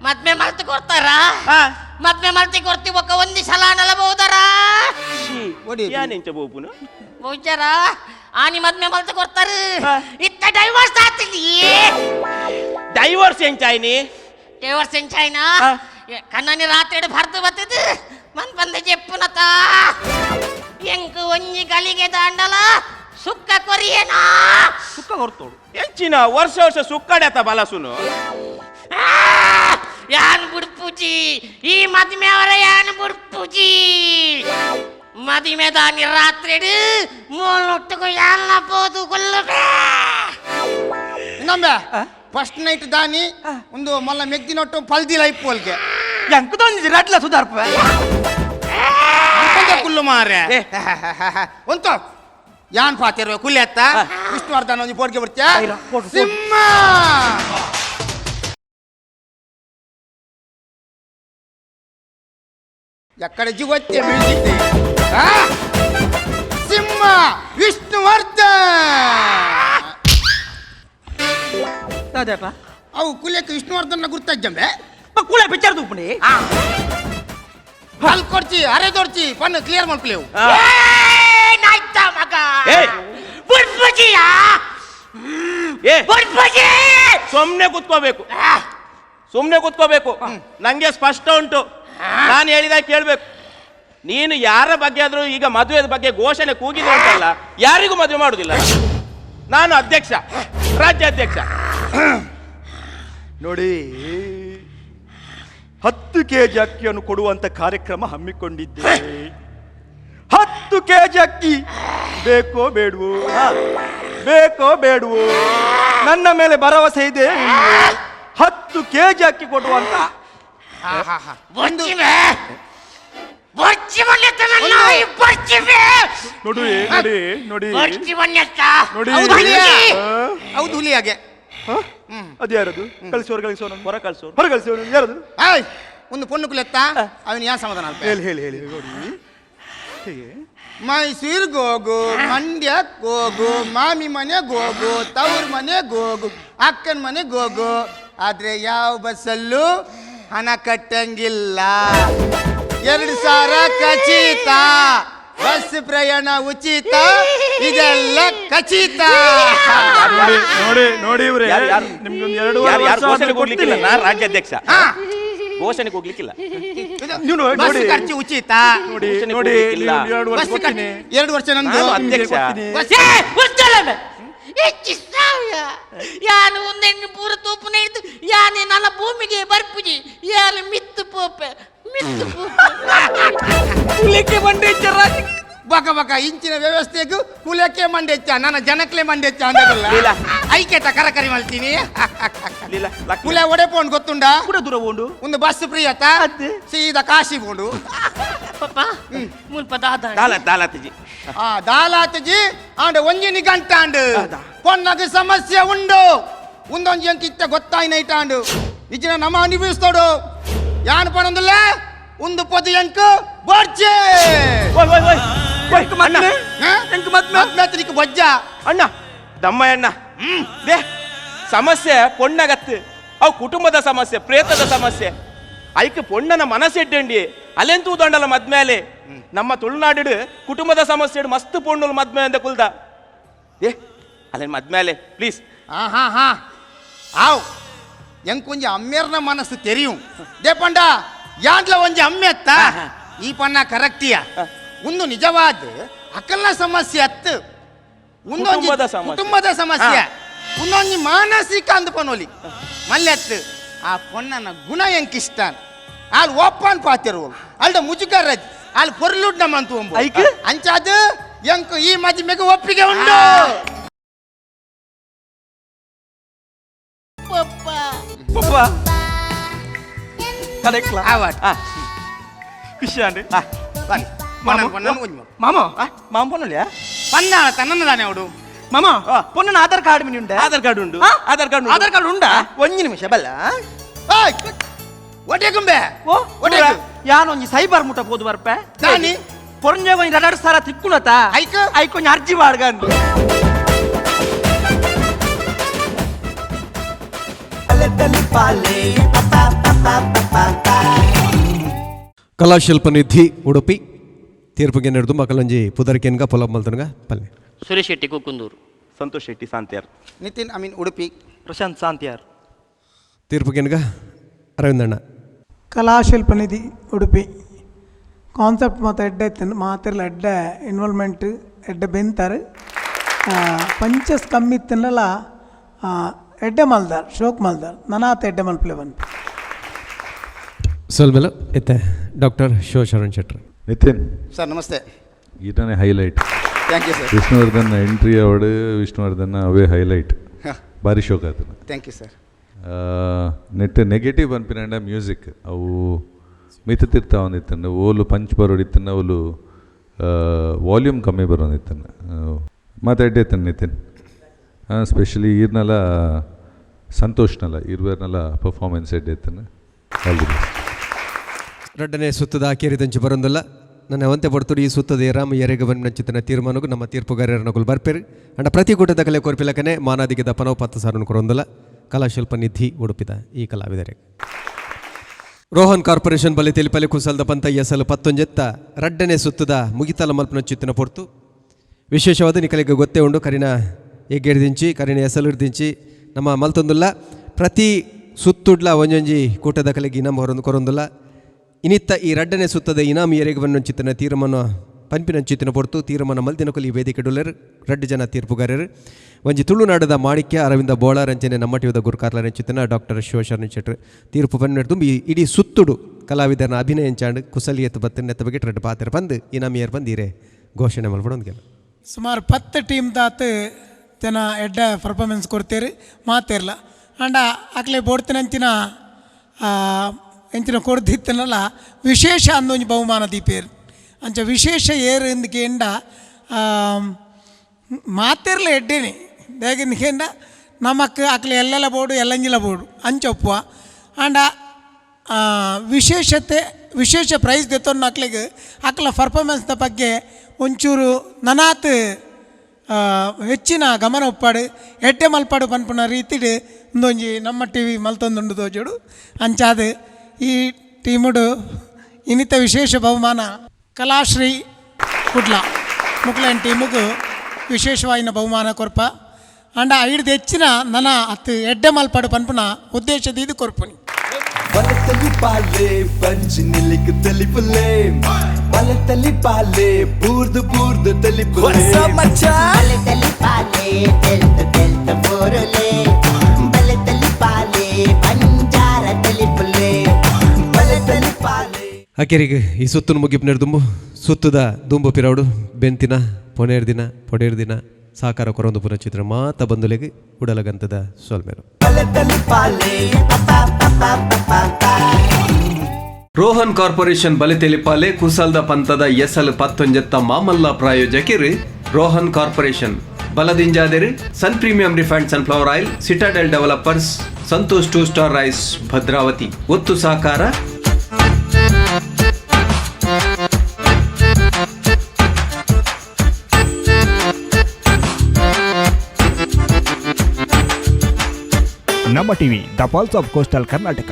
ಮದ್ಮೆ ಮಲ್ತು ಕೊಡ್ತಾರಾ ಹಾ ಮದ್ಮೆ ಮಲ್ತಿ ಕೊಡ್ತಿ ಒಕ್ಕ ಒಂದಿ ಸಲ ಅನ್ನಲಬಹುದಾರಾ ಒಡಿಯೋದು. ಯಾನ್ ಎಂಚ ಬೋಪುನು ಬಹುಚಾರ ಆನಿ ಮದ್ಮೆ ಮಲ್ತು ಕೊಡ್ತಾರ ಹಾ. ಇತ್ತ ಡೈವರ್ಸ್ ಆತಿದ್ದಿ ಡೈವರ್ಸ್ ಎಂಚಾಯ್ನಿ ಡೈವರ್ಸ್ ಎಂಚಾಯ್ನಾ ಹಾ. ಕಣ್ಣನಿ ರಾತ್ರಿ ಭರ್ದು ಬತ್ತಿದ್ದು ಮನ್ ಬಂದ ಚೆಪ್ಪುನತ ಎಂಕ್ ಒಂಜಿ ಗಲಿಗೆ ದಾಂಡಲ ಸುಕ್ಕ ಕೊರಿಯೇನಾ ಸುಕ್ಕ ಹೊರ್ತೋಡು ಎಂಚಿನ ವರ್ಷ ವರ್ಷ ಸುಕ್ಕಡೆತ ಬಲಸುನು ಯಾನ್ ಬುಡ್ಪುಜಿ ಈ ಮದ್ಮೆ ಅವರ ಯಾನ್ ಬುಡ್ಪುಜಿ ಮದಿಮೆ ದಾನಿ ರಾತ್ರಿ ಮೂಲೊಟ್ಟುಗು ಎಲ್ಲ ಪೋದು ಕೊಲ್ಲಬೇ ಇನ್ನೊಮ್ಮೆ ಫಸ್ಟ್ ನೈಟ್ ದಾನಿ ಒಂದು ಮಲ್ಲ ಮೆಗ್ದಿನೊಟ್ಟು ಪಲ್ದಿ ಲೈಫ್ ಪೋಲ್ಗೆ ಎಂಕದೊಂದು ರಟ್ಲ ಸುಧಾರ್ಪ ಕುಲ್ಲು ಮಾರೆ ಒಂತ ಯಾನ್ ಪಾತಿರುವ ಕುಲ್ಲೆ ಅತ್ತ ವಿಷ್ಣುವರ್ಧನ್ ಒಂದು ಬೋರ್ಡ್ಗೆ ಬರ್ತೀಯ ಐರ, ಕೊಡು, ಕೊಡು. ಸಿಂಹ ಎಕ್ಕಡೆ ಜಿಗೊತ್ತೆ ಮ್ಯೂಸಿಕ್ ಅದೇಪ ಅವು ಕುಲಿಯಕ್ಕೆ ವಿಷ್ಣುವರ್ಧನ್ ಗುರ್ತಜ್ಜಂಬೆ ಕುಳ ಪಿಕ್ಚರ್ ತೂಪುಂಡಿ ಅಲ್ಲಿ ಕೊಡ್ಚಿ ಅರೆ ದೊಡ್ಚಿ ಪನ್ನು ಕ್ಲಿಯರ್ ಮಾಡ್ಕೊಲೇವು ಸುಮ್ನೆ ಕೂತ್ಕೋಬೇಕು, ಸುಮ್ನೆ ಕೂತ್ಕೋಬೇಕು. ನಂಗೆ ಸ್ಪಷ್ಟ ಉಂಟು, ನಾನು ಹೇಳಿದಾಗ ಕೇಳ್ಬೇಕು. ನೀನು ಯಾರ ಬಗ್ಗೆ ಆದ್ರೂ ಈಗ ಮದುವೆ ಬಗ್ಗೆ ಘೋಷಣೆ ಕೂಗಿದೆ ಅಂತಲ್ಲ, ಯಾರಿಗೂ ಮದುವೆ ಮಾಡುದಿಲ್ಲ. ನಾನು ಅಧ್ಯಕ್ಷ, ರಾಜ್ಯಾಧ್ಯಕ್ಷ. ನೋಡಿ 10 kg ಅಕ್ಕಿಯನ್ನು ಕೊಡುವಂತ ಕಾರ್ಯಕ್ರಮ ಹಮ್ಮಿಕೊಂಡಿದ್ದೆ. 10 kg ಅಕ್ಕಿ ಬೇಕೋ ಬೇಡವೋ, ಬೇಕೋ ಬೇಡವೋ, ನನ್ನ ಮೇಲೆ ಭರವಸೆ ಇದೆ. 10 kg ಅಕ್ಕಿ ಕೊಡುವಂತ ನೋಡಿ ನೋಡಿ ನೋಡಿ ನೋಡಿ. ಹೌದು ಹುಲಿಯಾಗೆ ಅದು ಯಾರದು? ಕಳಿಸೋರು ಕಳಿಸೋನು, ಹೊರ ಕಳ್ಸೋರು. ಹೊರ ಕಳಿಸೋನು ಯಾರದು? ಆಯ್ ಒಂದು ಪೊಣ್ಣು ಕುಲೆತ್ತ ಅವನು ಯಾ ಸಮಾಧಾನ ಅಲ್ಪ ಹೇಳಿ ಹೇಳಿ ಹೇಳಿ ನೋಡಿ. ಹೇಗೆ ಮೈಸೂರಿಗೆ ಹೋಗು, ಮಂಡ್ಯಕ್ಕೆ ಹೋಗು, ಮಾಮಿ ಮನೆಗೆ ಹೋಗು, ತವ್ರ ಮನೆಗೆ ಹೋಗು, ಅಕ್ಕನ ಮನೆಗೆ ಹೋಗು, ಆದ್ರೆ ಯಾವ ಬಸ್ಸಲ್ಲೂ ಹಣ ಕಟ್ಟಂಗಿಲ್ಲ. 2000 ಖಚಿತ, ಬಸ್ ಪ್ರಯಾಣ ಉಚಿತ, ಇದೆಲ್ಲ ಖಚಿತ. ನೋಡಿ ನೋಡಿ ನೋಡಿ ಇವ್ರೆ, ಯಾರು? ನಿಮ್ಗೊಂದು 2 ಯಾರು ವರ್ಷ ಘೋಷಣೆಗೆ ಹೋಗ್ಲಿಕ್ಕಿಲ್ಲ, ಕೊಡ್ತೀನಿ. ನಾನು ರಾಜ್ಯಾಧ್ಯಕ್ಷ. ಹಾ. ಘೋಷಣೆಗೆ ಹೋಗ್ಲಿಕ್ಕಿಲ್ಲ. ನೀವು ನೋಡಿ ಬಸ್ ನೋಡಿ ಖರ್ಚು ಉಚಿತ. ನೋಡಿ ಘೋಷಣೆಗೆ ನೋಡಿ ಹೋಗ್ಲಿಕ್ಕಿಲ್ಲ. 2 ವರ್ಷ ಬಸ್ ಕೊಡ್ತೀನಿ. 2 ವರ್ಷ ನಂದು. ನಾನು ನಿಮ್ಗೆ ಅಧ್ಯಕ್ಷ. ಕೊಡ್ತೀನಿ. ಯಾನು ಒಂದೆಣ್ಣು ಪೂರ ತೂಪು ಹಿಡಿದು ಯಾನೆ ನನ್ನ ಭೂಮಿಗೆ ಬರ್ಪುಜಿ ಯಾರು ಮಿತ್ತು ಪೋಪೆ ಮಿತ್ತು ಪೋಪೆ ಬಕ ಬಕ ಇಂಚಿನ ವ್ಯವಸ್ಥೆಗೂ ಕುಲಕ್ಕೆ ಮಂಡೆಚ್ಚ, ನನ್ನ ಜನಕ್ಲೆ ಮಂಡೆಚ್ಚ ಅಂದಲ್ಲ. ಲೀಲಾ. ಐಕೆತ ಕರಕರಿ ಮಲ್ತೀನಿ. ಲೀಲಾ, ಲಕ್ಷ್ಮಿ. ಕುಲೆ ಒಡೆ ಪೋಂಡ್ ಗೊತ್ತುಂಡ ಕೂಡ ದೂರ ಹೋಂಡು. ಒಂದು ಬಸ್ ಪ್ರಿಯತ ಸೀದಾ ಕಾಶಿ ಪೋಂಡು. ಪಪ್ಪ ಮುಲ್ಪ ದಾದ ದಾಲಾತಿಜಿ. ಆ ದಾಲಾತಜಿ ಆಂಡ ಒಂಜಿನಿ ಗಂಟಾಂಡು ಪೊನ್ನಗ ಸಮಸ್ಯೆ ಉಂಡು. ಒಂದೊಂಜಿ ಅಂಕಿತ್ತ ಗೊತ್ತಾಯ್ನೈಟ ಆಂಡು ಇಜಿನ ನಮ ಅನುಭವಿಸ್ತೋಡು. ಯಾನ್ ಪಣಂದುಲ್ಲ ಒಂದು ಪೊದು ಎಂಕು ಬೋರ್ಚೆ. ಓಯ್ ಓಯ್ ಓಯ್ ಓಯ್ ಅಣ್ಣ, ಮತ್ಮೇತ್ರಿಕ ಬೊಜ್ಜ ಅಣ್ಣ ದಮ್ಮಯ್ಯಣ್ಣ. ದೇ ಸಮಸ್ಯೆ ಪೊಣ್ಣಗತ್ತು, ಅವು ಕುಟುಂಬದ ಸಮಸ್ಯೆ, ಪ್ರೇತದ ಸಮಸ್ಯೆ. ಐಕ್ ಪೊಣ್ಣನ ಮನಸ್ಸೆಡ್ಡಂಡಿ ಅಲೆಂತೂ ದಂಡಲ ಮದ್ಮೇಲೆ ನಮ್ಮ ತುಳುನಾಡು ಕುಟುಂಬದ ಸಮಸ್ಯೆ ಮಸ್ತ್ ಪೊಣ್ಣು ಮದ್ಮೆ ಅಂತ ಕುಲ್ದ. ಏ ಅಲ್ಲೇನು ಮದ್ಮೇಲೆ ಪ್ಲೀಸ್. ಹಾ ಆವ್ ಎಂಕೊಂಜಿ ಅಮ್ಮೇರ್ನ ಮನಸ್ಸು ತೆರಿಯು ದೇ ಪಂಡ ಯಾಂಡ್ಲ ಒಂಜಿ ಅಮ್ಮೆ ಅತ್ತ ಈ ಪಣ್ಣ ಕರೆಕ್ಟಿಯ ಒಂದು ನಿಜವಾದ ಅಕಲ್ನ ಸಮಸ್ಯೆ ಅತ್ತು, ಒಂದೊಂಜಿ ಕುಟುಂಬದ ಸಮಸ್ಯೆ, ಒಂದೊಂಜಿ ಮಾನಸಿಕ ಅಂದ್ ಪನೋಲಿ ಮಲ್ಲೆತ್ತು. ಆ ಪೊಣ್ಣನ ಗುಣ ಎಂಕಿಷ್ಟ ಅಲ್ಲಿ ಒಪ್ಪನ್ ಪಾತಿರು ಅಲ್ದ ಮುಜುಗರಜ್ ಅಲ್ಲಿ ಪೊರ್ಲುಡ್ ನಮ್ಮಂತು ಅಂಚಾದ ಎಂಕು ಈ ಮದುವೆಗೆ ಒಪ್ಪಿಗೆ ಉಂಟು. ಪಪ್ಪ ಕರೆಕ್ಟ್ಲಾ? ಖುಷಿ ಅಂడి. మామ మామ పొన్నులే పన్నా తన్నదానే అవడు మామ పొన్నున ఆధార్ కార్డు మీ ఉండే? ఆధార్ కార్డు ఉండు. ఆధార్ కార్డు ఆధార్ కార్డు ఉండా? ಒಂಜಿ ನಿಮಿಷ ಬಲ್ಲ. ಒಡೆಗುಂಬೆ ಓ ಯಾನೊಂಜಿ ಸೈಬರ್ ಮುಟ ಪೋದು ಬರ್ಪೆ ನಾನಿ ಪೊರಂಜೆ ಒಂಜಿ 2 ಸಾರ ತಿಕ್ಕುನತ ಐಕೊಂಜಿ ಅರ್ಜಿ ಮಾಡ್ಗಂದು ಕಲಾಶಿಲ್ಪ ನಿಧಿ ಉಡುಪಿ ತೀರ್ಪಿಗೆ ನಡೆದು ಮಕ್ಕಳಂಜಿ ಪುದರ್ಕೆನ್ಗ ಪೊಲಬ್ ಮಲ್ತನ್ಗ ಪಲ್ಲೆ. ಸುರೇಶ್ ಶೆಟ್ಟಿ ಕುಕ್ಕುಂದೂರು. ಸಂತೋಷ್ ಶೆಟ್ಟಿ ಸಾಂತ್ಯಾರ್. ನಿತಿನ್ ಅಮೀನ್ ಉಡುಪಿ. ಪ್ರಶಾಂತ್ ಸಾಂತ್ಯಾರ್. ತೀರ್ಪಿಗೆನ್ಗ ಅರವಿಂದಣ್ಣ. ಕಲಾಶಿಲ್ಪ ನಿಧಿ ಉಡುಪಿ. ಕಾನ್ಸೆಪ್ಟ್ ಮತ್ತು ಎಡ್ಡೆ ಇತ್ತು ಮಾತಿರ್ಲ ಎಡ್ಡೆ ಇನ್ವಾಲ್ವ್ಮೆಂಟ್ ಎಡ್ಡೆ ಬೆಂತಾರೆ ಪಂಚಸ್ ಕಮ್ಮಿ ಇತ್ತನಲ್ಲ ಎಡ್ಡೆ ಮಲ್ದಾರ್ ಶೋಕ್ ಮಲ್ದಾರ್ ನನಾತ ಎಡ್ಡೆ ಮಲ್ಪಲೆ ಬಂದು ಸೋಲ್ಮೆಲ ಎತ್ತೆ ಡಾಕ್ಟರ್ ಶಿವಶರಣ್ ಶೆಟ್ಟಿ. ನಿತಿನ್ ಸರ್ ನಮಸ್ತೆ. ಈತನೇ highlight. Thank you sir. Vishnuvardhan entry ಅವಡು ವಿಷ್ಣುವರ್ಧನ್ ಅವೇ ಹೈಲೈಟ್ ಭಾರಿ ಶೋಕ ಆತನ. Thank you sir. Net negative ಅನ್ಪಿನ ಮ್ಯೂಸಿಕ್ ಅವು ಮಿತತಿರ್ತಾ ಒಂದಿತ್ತಂಡ ಓಲು ಪಂಚ್ ಬರೋಡಿತ್ತನ್ನ ಓಲು ವಾಲ್ಯೂಮ್ ಕಮ್ಮಿ ಬರೋದಿತ್ತನ್ನ ಮಾತಾಡಿತ್ತನ್ನ ನಿತಿನ್. ಸ್ಪೆಷಲಿ ಈರ್ನೆಲ್ಲ ಸಂತೋಷ್ನಲ್ಲ ಇರುವರ್ನೆಲ್ಲ ಪರ್ಫಾರ್ಮೆನ್ಸ್ ಎಡ್ಡೆತ್ತನ್ನ ಆಲ್ ದಿ ಬೆಸ್ಟ್. ಎರಡನೇ ಸುತ್ತದ ಕೇರಿದಂಚು ಬರೋದಿಲ್ಲ ನನ್ನ ಅವಂತೆ ಪಡ್ತುಡು ಈ ಸುತ್ತದ ಏರಾಮ ಎರೆಗೆ ಬಂದಿನ ತೀರ್ಮಾನಕ್ಕೂ ನಮ್ಮ ತೀರ್ಪುಗಾರರನಗಳು ಬರ್ಪೇರು ಅಂಡ ಪ್ರತಿ ಕೂಟದ ಕಲೆ ಕೊರ್ಪಿಲಕನೆ ಮಾನಾದಿಗೆ ದಪ್ಪನವು 10 ಸಾವಿರ ಕೊರೊಂದಲ್ಲ ಕಲಾಶಿಲ್ಪ ನಿಧಿ ಉಡುಪಿದ ಈ ಕಲಾವಿದರಿಗೆ ರೋಹನ್ ಕಾರ್ಪೊರೇಷನ್ ಬಲಿ ತಿಳಿಪಲಿ ಕುಸಲ್ದ ಪಂತ ಎಸಲು 11 ರಡ್ಡನೆ ಸುತ್ತದ ಮುಗಿತಲ ಮಲ್ಪನ ಚಿತ್ತಿನ ಪೊರ್ತು ವಿಶೇಷವಾದ ನಿಕಲಿಗೆ ಗೊತ್ತೇ ಉಂಡು ಕರಿನ ಎಗ್ಗೆಡ್ದಿಂಚಿ ಕರಿನ ಎಸಲು ಹಿಡ್ದಿಂಚಿ ನಮ್ಮ ಮಲ್ತೊಂದುಲ್ಲ ಪ್ರತಿ ಸುತ್ತುಡ್ಲ ಒಂಜೊಂಜಿ ಕೂಟದ ಕಲೆಗೆ ಇನಾಮ್ ಹೊರೊಂದು ಕೊರೊಂದುಲ್ಲ ಇನ್ನಿತ್ತ ಈ ರಡ್ಡನೆ ಸುತ್ತದ ಇನಾಮ್ ಏರೆಗೆ ಬಂದ ಚಿತ್ತನ ತೀರ್ಮಾನ ಪಂಪಿನ ಚಿತ್ತಿನ ಪೊರ್ತು ತೀರ್ಮಾನ ಮಲ್ತಿನಕಲು ಈ ವೇದಿಕೆ ಡುಲ್ಲರು 2 ಜನ ತೀರ್ಪುಗಾರರು ಒಂಜಿ ತುಳುನಾಡದ ಮಾಣಿಕ್ಯ ಅರವಿಂದ ಬೋಳಾರಂಚನೆ ನಮ್ಮ ಟಿವಿದ ಗುರುಕಾರ್ಲರ ಚಿತ್ತನ ಡಾಕ್ಟರ್ ಶಿವಶರಣ ಶೆಟ್ರು ತೀರ್ಪು ಪನ್ನೆರಡು ತುಂಬಿ ಇಡೀ ಸುತ್ತುಡು ಕಲಾವಿದರನ್ನ ಅಭಿನಯಿಂಚಾಂಡು ಕುಸಲಿಯತ್ತು ಬತ್ತಿನೆತ್ತ ಬಗ್ಗೆ 2 ಪಾತ್ರ ಬಂದು ಇನಾಮ್ ಏರ್ ಬಂದು ಈರೆ ಘೋಷಣೆ ಮಾಡ್ಬಿಡೋದು ಸುಮಾರು 10 ಟೀಮ್ ತಾತು ಜನ ಎಡ್ಡ ಪರ್ಫಾರ್ಮೆನ್ಸ್ ಕೊಡ್ತೀರಿ ಮಾತೇರ್ಲ ಅಂಡ ಅಕ್ಲೆ ಬೋಡ್ತಿನಂಚಿನ ಎಂಚಿನ ಕೊಡ್ದಿತ್ತನಲ್ಲ ವಿಶೇಷ ಅಂದೊಂದು ಬಹುಮಾನ ದೀಪೇರು ಅಂಚ ವಿಶೇಷ ಏರು ಎಂದಕೇಂಡ ಮಾತೇರ್ಲ ಎಡ್ಡೇನೆ ದೇಗಿಂದಕೇಂಡ ನಮಕ್ ಅಕ್ಲೆ ಎಲ್ಲೆಲ್ಲ ಬೋಡು ಎಲ್ಲಂಜಿಲ ಬೋಡು ಅಂಚೊಪ್ಪುವ ಅಂಡ ವಿಶೇಷ ಪ್ರೈಸ್ ದೆತ್ತೊಂದು ಅಕ್ಲೆಗೆ ಅಕ್ಲ ಪರ್ಫಾರ್ಮೆನ್ಸ್ದ ಬಗ್ಗೆ ಒಂಚೂರು ನನಾತ್ ಹೆಚ್ಚಿನ ಗಮನ ಉಪ್ಪಾಡು ಎಡ್ಡೆ ಮಲ್ಪಾಡು ಪನ್ಪುನ ರೀತಿಡು ಒಂದೊಂಜಿ ನಮ್ಮ ಟಿ ವಿ ಮಲ್ತೊಂದುಂಡು ತೋಜುಡು ಅಂಚಾದು ಈ ಟೀಮುಡು ಇನ್ನಿತ ವಿಶೇಷ ಬಹುಮಾನ ಕಲಾಶ್ರೀ ಕುಡ್ಲ ಮುಕ್ಲೈನ್ ಟೀಮುಗೂ ವಿಶೇಷವಾಯಿನ ಬಹುಮಾನ ಕೊರ್ಪ ಅಂಡ ಐಡ್ದು ಹೆಚ್ಚಿನ ನನ್ನ ಹತ್ತು ಎಡ್ಡೆ ಮಲ್ಪಾಡು ಪನ್ಪುನ ಉದ್ದೇಶದ ಇದು ಕೊರ್ಪುನಿ ಬಲತಲಿ ಪಾಲೆ ಪಂಚ್ ನಿಲಿಕ್ ತಲಿಪುಲೆ ಬಲತಲಿ ಪಾಲೆ ಬೂರ್ದು ತಲಿಪುಲೆ ಬಲೆ ತಲಿ ಪಾಲೆ ತೆಲ್ತ ಬೋರುಲೆ ಬಲೆ ತಲಿ ಪಾಲೆ ಬಂಜಾರ ತಲಿಪುಲೆ ಬಲೆ ತಲಿ ಪಾಲೆ ಆಕೆರಿಗೆ ಈ ಸುತ್ತನ್ನು ಮುಗಿಪ್ನೇರು ದುಂಬು ಸುತ್ತದ ದುಂಬು ಪಿರೌಡು ಬೆಂತಿನ ಪೊಡೇರ್ ದಿನ ಸಾಕಾರ ಕೊರೊಂದು ಪುನಃ ಚಿತ್ರ ಮಾತ ಬಂದುಲೆಗೆ ಉಡಲಗಂತದ ಸೋಲ್ಮೇರು ರೋಹನ್ ಕಾರ್ಪೊರೇಷನ್ ಬಲೆ ತೆಲಿಪಾಲೆ ಕುಸಲ್ದ ಪಂತದ ಎಸಲ್ 11 ಮಾಮಲ್ಲ ಪ್ರಾಯೋಜಕರು ರೋಹನ್ ಕಾರ್ಪೊರೇಷನ್ ಬಲದಿಂಜಾದಿರು sun premium refined sunflower oil Citadel developers Santosh 2 star rice Bhadravathi ಒತ್ತು ಸಾಕಾರ ನಮ್ಮ TV the pulse of coastal Karnataka.